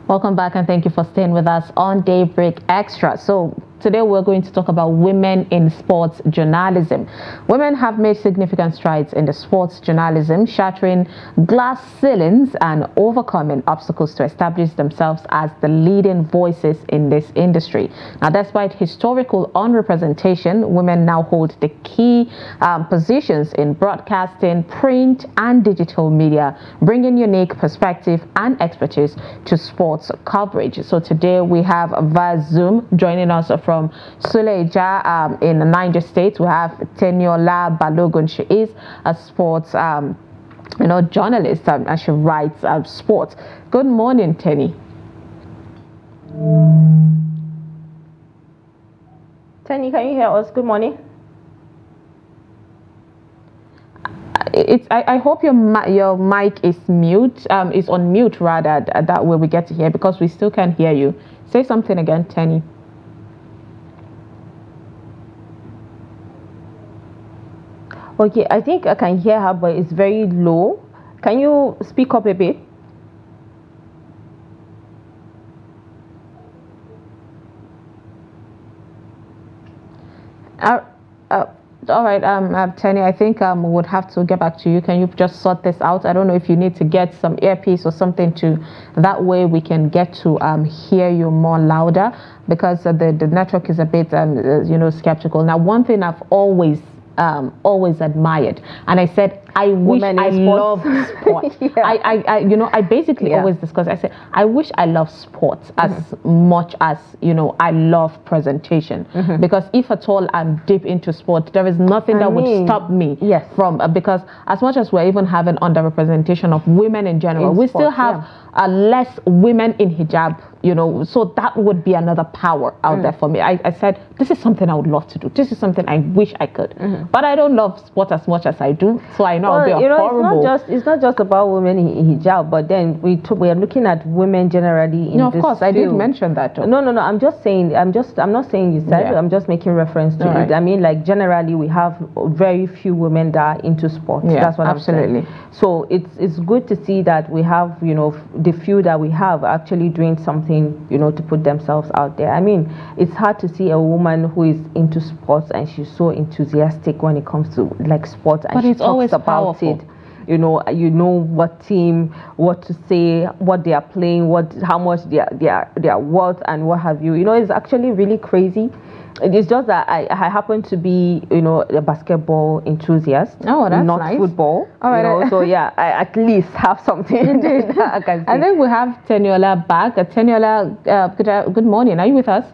Welcome back, and thank you for staying with us on Daybreak Extra. So today we're going to talk about women in sports journalism. Women have made significant strides in the sports journalism, shattering glass ceilings and overcoming obstacles to establish themselves as the leading voices in this industry. Now, despite historical unrepresentation, women now hold the key positions in broadcasting, print and digital media, bringing unique perspective and expertise to sports coverage. So today we have via Zoom joining us from Summayya in Niger State. We have Teniola Balogun. She is a sports journalist and she writes sports. Good morning, Tenny. Tenny, can you hear us? Good morning. I hope your mic is is on mute rather. That way we get to hear, because we still can't hear you. Say something again, Tenny. Okay, I think I can hear her, but it's very low. Can you speak up a bit? All right, Tenny, I think we would have to get back to you. Can you just sort this out? I don't know if you need to get some earpiece or something that way we can get to hear you more louder, because the network is a bit skeptical. Now, one thing I've always admired, and I said I wish I love sport. Yeah. I basically always discuss. I said I wish I love sports as much as I love presentation, because if at all I'm deep into sport, there is nothing that would stop me from because as much as we're even having underrepresentation of women in general, we still have less women in hijab. So that would be another power out there for me. I said this is something I would love to do. This is something I wish I could, but I don't love sport as much as I do. So I know I'll be horrible. It's not just about women in hijab, but then we are looking at women generally in of course, I did mention that. No. I'm just saying. I'm not saying you said. I'm just making reference to it. I mean, like generally, we have very few women that are into sports. Yeah, that's what absolutely. I'm saying. So it's good to see that we have the few that we have actually doing something to put themselves out there. I mean, it's hard to see a woman who is into sports and she's so enthusiastic when it comes to like sports, and she talks about it. You know what team, what to say, what they are playing, how much they are worth, and what have you. It's actually really crazy. It's just that I happen to be, a basketball enthusiast. Oh, that's not nice. Football. All right. So yeah, I at least have something that I can see. I think we have Teniola back. Teniola, good morning. Are you with us?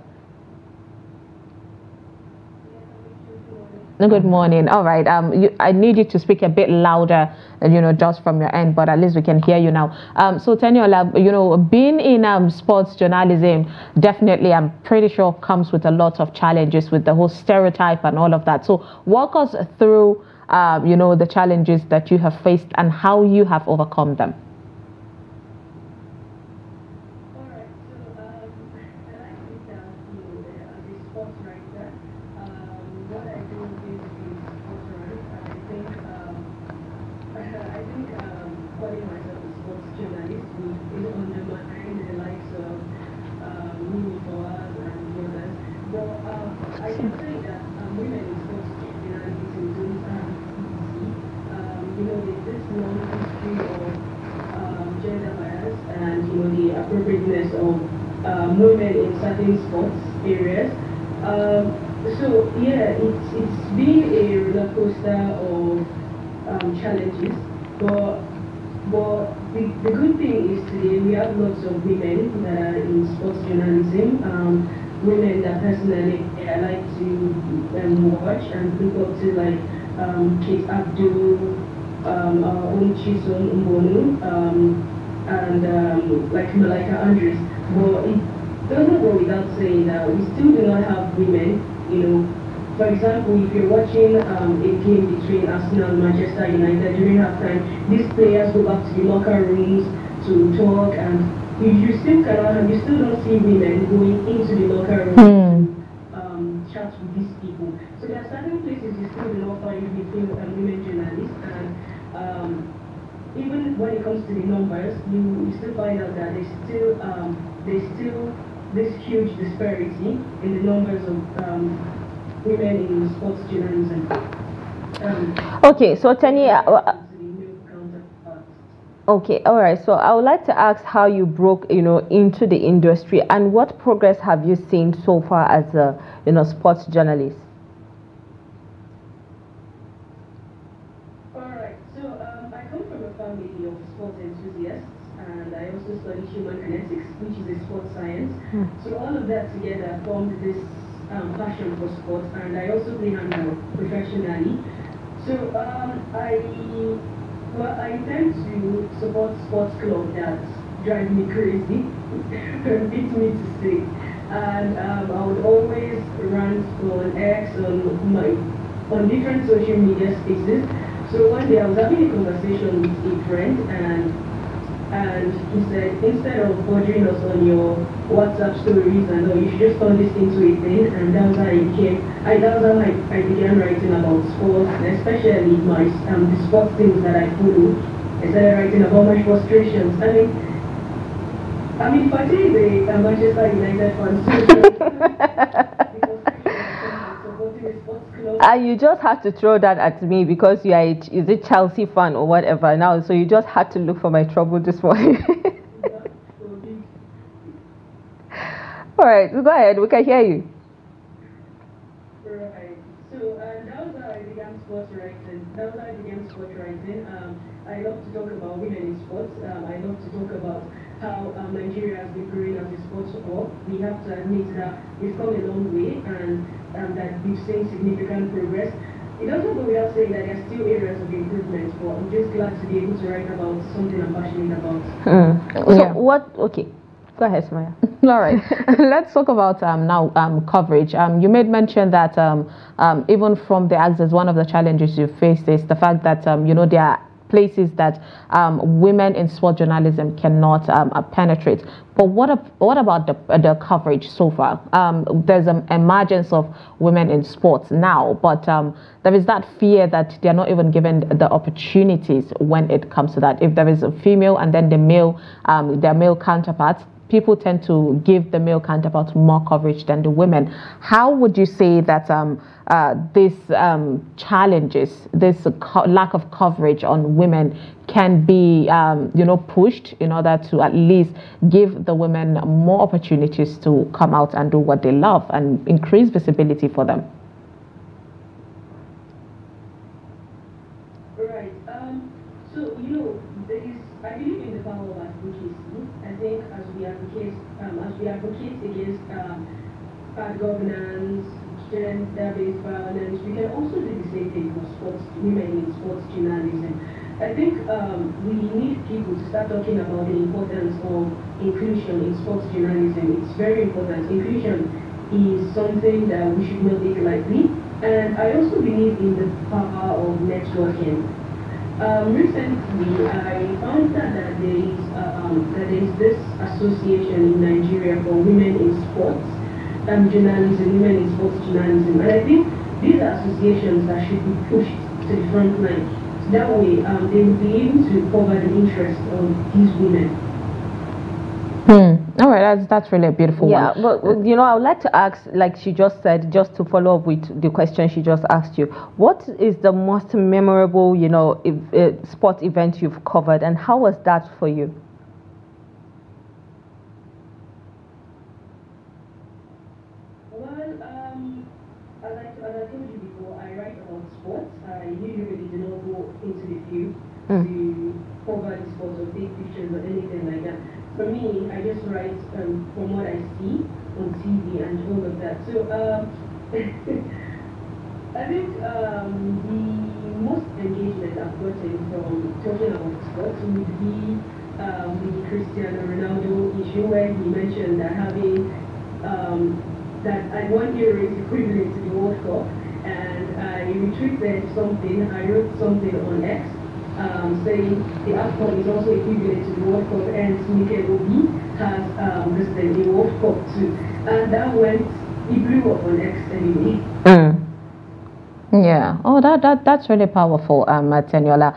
Good morning. All right. I need you to speak a bit louder, just from your end, but at least we can hear you now. So Teniola, being in sports journalism, definitely, I'm pretty sure comes with a lot of challenges with the whole stereotype and all of that. So walk us through, the challenges that you have faced and how you have overcome them. The appropriateness of women in certain sports areas. So yeah, it's been a roller coaster of challenges, but the good thing is today we have lots of women that are in sports journalism. Women that personally I like to watch and look up to, like Kate Abdul, our own Chisom Mbonu, and like Malika Andrews. But it doesn't go without saying that we still do not have women. For example, if you're watching a game between Arsenal and Manchester United during halftime, these players go back to the locker rooms to talk, and you still don't see women going into the locker room to chat with these people. So there are certain places you still do not find women journalists, and even when it comes to the numbers, you still find out that there's still this huge disparity in the numbers of women in sports journalism. Okay, so Tanya, okay, all right. So I would like to ask how you broke, into the industry, and what progress have you seen so far as a, sports journalist? All right. So I come from a family of sports enthusiasts, and I also study human kinetics, which is a sports science. So all of that together formed this passion for sports, and I also play handball professionally. So I intend to support sports club that drive me crazy, beat me to sleep. And I would always rant on X, on different social media spaces. So one day I was having a conversation with a friend, and he said, instead of bothering us on your WhatsApp stories and all, you should just turn this into a thing. And that was how I began writing about sports, and especially the sports things that I follow. I started writing about my frustrations. I mean, Fatima is a Manchester United fan, you just had to throw that at me because you are is it Chelsea fan or whatever now, so you just had to look for my trouble this morning. All right, go ahead, we can hear you. Right. So that was how I began sports writing. I love to talk about women in sports. I love to talk about how Nigeria has been growing as a sports hub. We have to admit that we've come a long way, and that we've seen significant progress. It doesn't go without saying that there are still areas of improvement, but I'm just glad to be able to write about something I'm passionate about. So okay, go ahead, Summayya. All right, let's talk about now coverage. You made mention that even from the Axis, one of the challenges you faced is the fact that there are places that women in sport journalism cannot penetrate. But what about the coverage so far? There's an emergence of women in sports now, but there is that fear that they're not even given the opportunities when it comes to that. If there is a female and then their male counterparts, people tend to give the male counterparts more coverage than the women. How would you say that these challenges, this lack of coverage on women can be, pushed in order to at least give the women more opportunities to come out and do what they love and increase visibility for them? Right. So, I believe in the power of advocacy. I think as we advocate against bad governance, gender-based violence, we can also do the same thing for women in sports journalism. I think we need people to start talking about the importance of inclusion in sports journalism. It's very important. Inclusion is something that we should not take lightly. And I also believe in the power of networking. Recently, I found that there is this association in Nigeria for women in sports journalism, women in sports journalism, and I think these are associations that should be pushed to the front line. So that way, they will be able to cover the interest of these women. All right, that's really a beautiful one. Yeah, but I would like to ask, like she just said, just to follow up with the question she just asked you, what is the most memorable, sport event you've covered, and how was that for you? Well, as I told you before, I write about sports. I usually do not go into the field to cover the sports or take pictures or anything like that. For me, I just write from what I see on TV and all of that. So I think the most engagement I've gotten from talking about sports would be the Cristiano Ronaldo issue, where he mentioned that having that at 1 year is equivalent to the World Cup, and I retweeted something. I wrote something on X. Saying the AFCON is also equivalent to the World Cup, and Mikel Obi has the World Cup too. And that it blew up on X anyway. Yeah. Oh, that's really powerful, Teniola.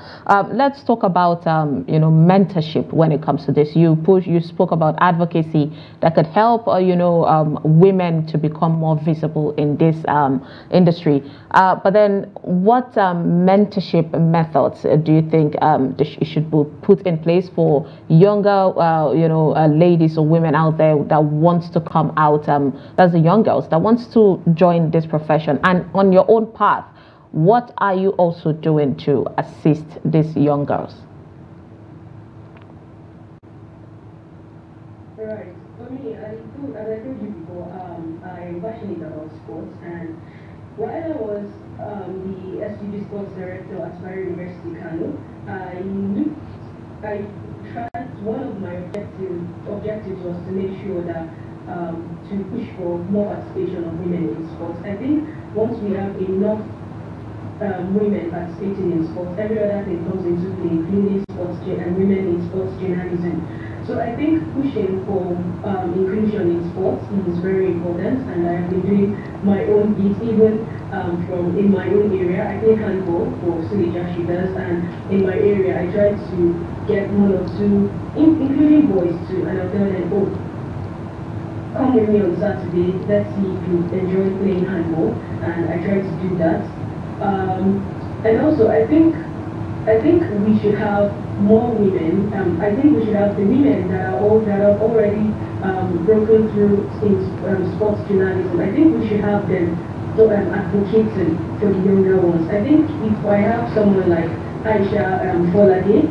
Let's talk about mentorship when it comes to this. You spoke about advocacy that could help women to become more visible in this industry. But then, what mentorship methods do you think should be put in place for younger ladies or women out there that wants to come out? That's the young girls that wants to join this profession, and on your own path. What are you also doing to assist these young girls? Right. For me, as I told you before, I'm passionate about sports, and while I was the SUG sports director at Spire University, Kano, I tried. One of my objectives was to make sure that to push for more participation of women in sports. I think once we have enough women participating in sports, every other thing comes into play, including sports and women in sports journalism. So I think pushing for inclusion in sports is very important, and I have been doing my own bit, even from in my own area. I play handball for Suleja Shivers, and in my area I try to get one or two, including boys too, and I'll tell them, oh, come with me on Saturday, let's see if you enjoy playing handball, and I try to do that. And also, I think we should have more women. I think we should have the women that are already broken through in sports journalism. I think we should have them advocating for the younger ones. I think if I have someone like Aisha Folade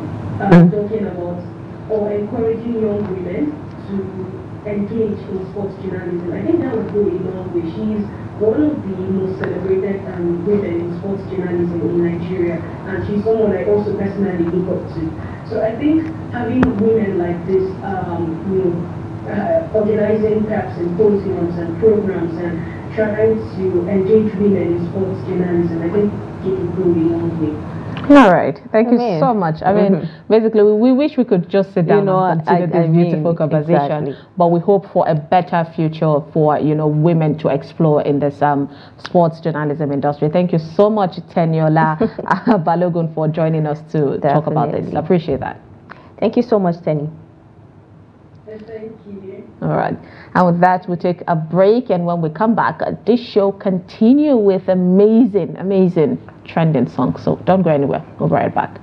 talking about or encouraging young women to engage in sports journalism, I think that would go a long way. She's one of the most celebrated women in sports journalism in Nigeria, and she's someone I also personally look up to. So I think having women like this, organizing perhaps symposiums and programs and trying to engage women in sports journalism, I think it will go a long way. All right. Thank you so much. I mean, basically, we wish we could just sit down and continue this beautiful conversation, exactly. But we hope for a better future for, women to explore in this sports journalism industry. Thank you so much, Teniola Balogun, for joining us to talk about this. I appreciate that. Thank you so much, Tenny. Thank you. All right. And with that, we'll take a break. And when we come back, this show continue with amazing trending songs. So don't go anywhere. We'll be right back.